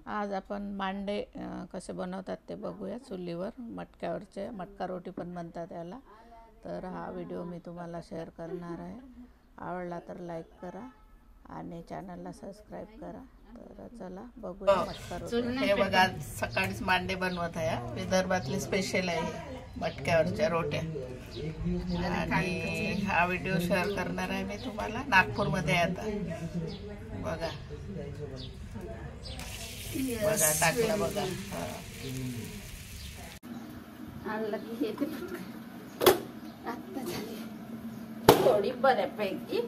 आज आपण मांडे कसे बनवतात ते बघूया चुलीवर. मटक्यावरचे मटका रोटी पण म्हणतात त्याला. तर हा व्हिडिओ मी तुम्हाला शेअर करणार आहे. आवडला तर लाईक करा आणि चॅनलला सबस्क्राईब करा. तर चला बघूया मटका रोटी. हे बघा सकाळीच मांडे बनवत आहे. विदर्भातली स्पेशल आहे मटक्यावरच्या रोट्या. आणि हा व्हिडिओ शेअर करणार आहे मी तुम्हाला. नागपूरमध्ये आता बघा बघा टाकलं बघा. आणलं की हे आता झाली थोडी बऱ्यापैकी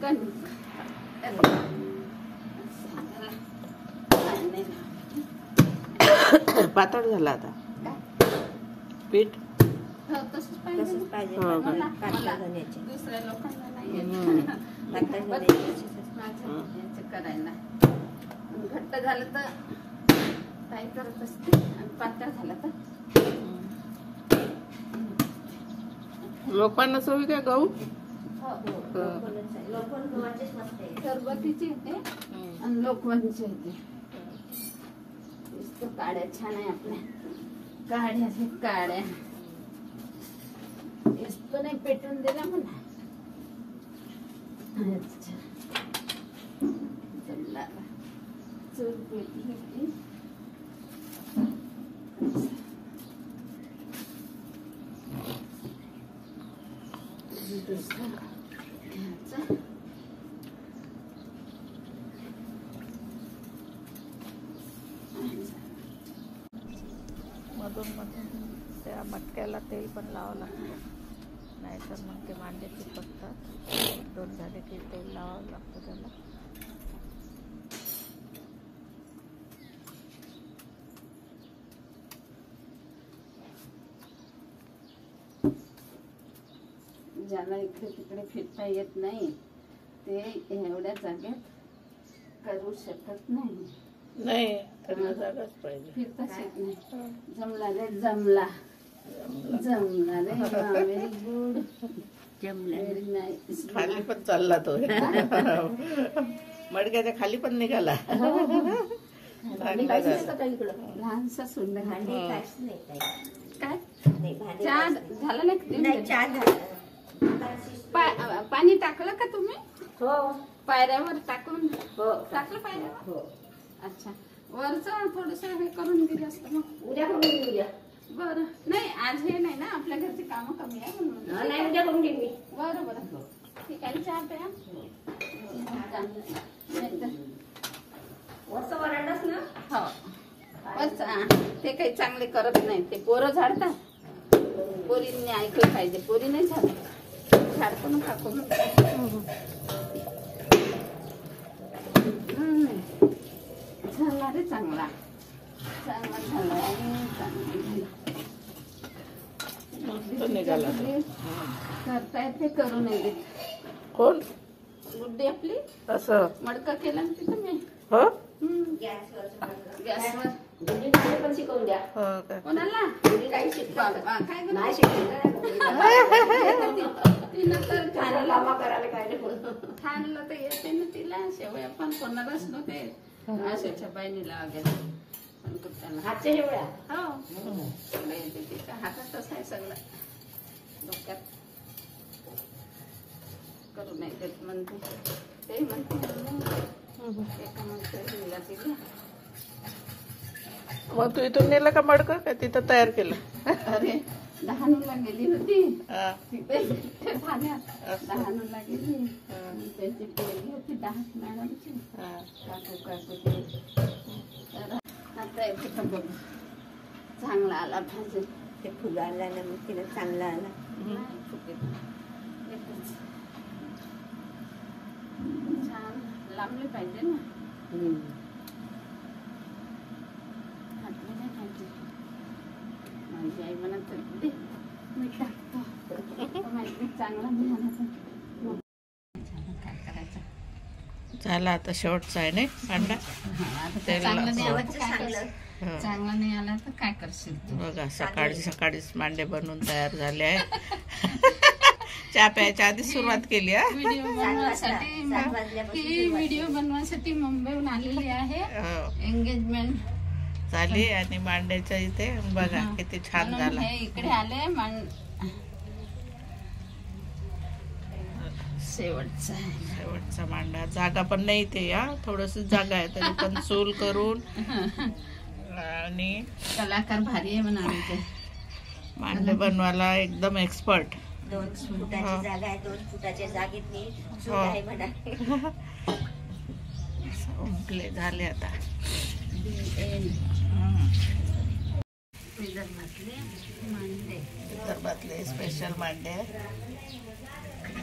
कणिक पातळ झाला आता पीठ. तसंच पाहिजे दुसऱ्या लोकांना नाही करायला. घट्ट झालं तर काय करत असते आणि पातळ झालं तर लोकांना सवय काय गहू सरबतीची येते आणि लोकवांची येते. काड्या छान आहे आपल्या काड्या काड्या तो नाही पेटून दिला म्हणा. चूल पेटली मधून मधून त्या मटक्याला तेल पण लावावं लागतं, नाहीतर मग ते मांडे चिपकतात. दोन झाले की तेल लावावं लागतं त्याला. ज्याला इकडे तिकडे फिरता येत नाही ते एवढ्या जागेत करू शकत नाही. नाही त्यांना जागाच पाहिजे. फिरताच येत नाही. जमला रे जमला जमला रे. Very good. जमला. Very nice. खाली पण चालला तो. मडक्याच्या खाली पण निघाला. लहानसा सुंदर काय चहा झाला नाही. पाणी टाकलं का तुम्ही? हो. पायऱ्यावर टाकून टाकलं पायऱ्यावर. अच्छा वरच थोडस हे करून दिलं असतं मग. उद्या करून देईन. उद्या बरं. नाही आज हे नाही ना आपल्या घरची कामं कमी आहे म्हणून. नाही उद्या करून देईन मी. बरं बरं ठीक आहे. चहा प्या. वरचं वरांडाच ना. हो वरच ते काही चांगले करत नाही. ते पोरं झाडतात. पोरींनी ऐकलं पाहिजे. पोरी नाही झाडत. झाडतो ना काकू. झाला रे चांगला चांगला झाला. निघाला करता येते करू नये देत. कोण गुड्डी आपली असं मडका केला ना तिथं मी. हो गॅसवर पण शिकवून द्या. कोणाला काही शिकवा काय नाही शिकवलं. तिनं तर कामा करायला काय खाणलं तर येते ना तिला. शेवया पण कोणालाच नव्हते. आशाच्या बहिणीला वगैरे पण कुठल्याला हातच्या शेवळ्या. हो सगळं येते. तिच्या हातातच आहे सगळं. डोक्यात करू नाही देत म्हणते. ते म्हणते एका म्हणते तिला. मग तू इथून नेलं का मडकं काय तिथं तयार केलं? अरे डहाणूला गेली होती तिथे ठाण्यात. डहाणूला गेली. त्याची पेरली होती डहात मॅडमची. काकू काकू ते आता तिथं बघ चांगला आला भाजी. ते फुलं आला ना मग तिला चांगला आला. छान लांबले पाहिजे ना. फाटले नाही पाहिजे. माझी आई म्हणत होती मी टाकतो माहिती चांगला मिळाला. काय करायचं. झाला आता शेवटचा आहे नाही मांडा. चांगला नाही आला तर काय करशील. बघा सकाळीच मांडे बनवून तयार झाले आहे. चहा प्यायच्या आधी सुरुवात केली हा. व्हिडिओ बनवण्यासाठी सात वाजल्यापासून ही व्हिडिओ बनवण्यासाठी मुंबईहून आलेली आहे. हो, एंगेजमेंट झाली आणि मांड्याच्या इथे बघा किती छान म्हणून झाला. हे इकडे आले. शेवटचा मांडा. जागा पण नाही इथे या, थोडस जागा आहे तरी पण चूल करून आणि कलाकार भारी आहे म्हणा आमचे. मांडे बनवायला एकदम एक्सपर्ट. 2 फुटाची जागा आहे. 2 फुटाच्या जागेतली चूल हो. आहे म्हणा. संपले झाले आता. विदर्भातले स्पेशल मांडे.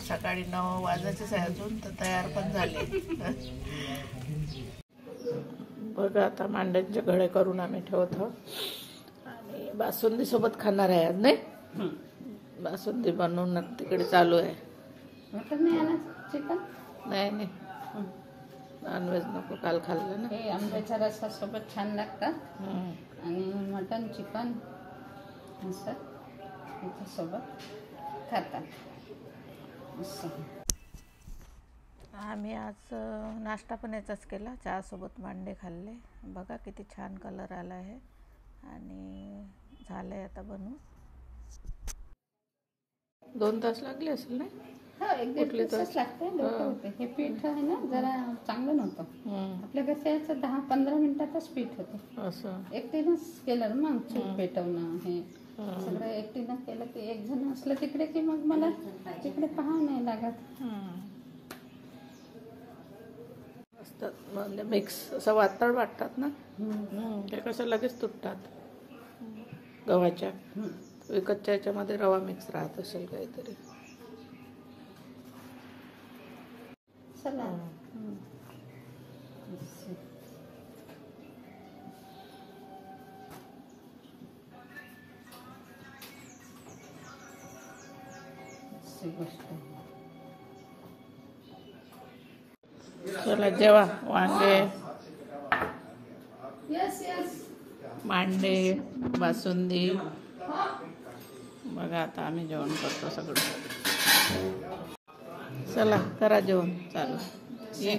सकाळी 9 वाजायचेच आहे अजून, तर तयार पण झाले. बघा आता मांड्यांचे घडे करून आम्ही ठेवतो आणि बासुंदी सोबत खाणार आहे आज, नाही? बासुंदी बनवून तिकडे चालू आहे. मटन नाही आणा चिकन. नाही नाही, नॉनव्हेज नको, काल खाल्लं ना. हे आंब्याच्या रसासोबत छान लागतात आणि मटन चिकन असं याच्यासोबत खातात. आम्ही आज नाश्ता पण याचाच केला, चहासोबत मांडे खाल्ले. बघा किती छान कलर आला आहे आणि झालं आहे आता बनवून. 2 तास लागले असेल नाही? हो, 1-1.5 तास लागते. लवकर होते. हे पीठ आहे ना जरा चांगलं नव्हतं. आपल्या कसं याचं 10-15 मिनिटातच पीठ होते. असं एकटीनंच केलं ना मग चूल पेटवणं हे सगळं एकटीनं केलं की एक जण असलं तिकडे की मग मला तिकडे पाहावं नाही लागत. असतात म्हणजे मिक्स असं वातळ वाटतात ना. ते कसं लगेच तुटतात गव्हाच्या. विकतच्या याच्यामध्ये रवा मिक्स राहत असेल काहीतरी. चला चला जेवा. वांगे, यस यस मांडे, बासुंदी. बघा आता आम्ही जेवण करतो सगळं. चला करा जेवण चालू. ये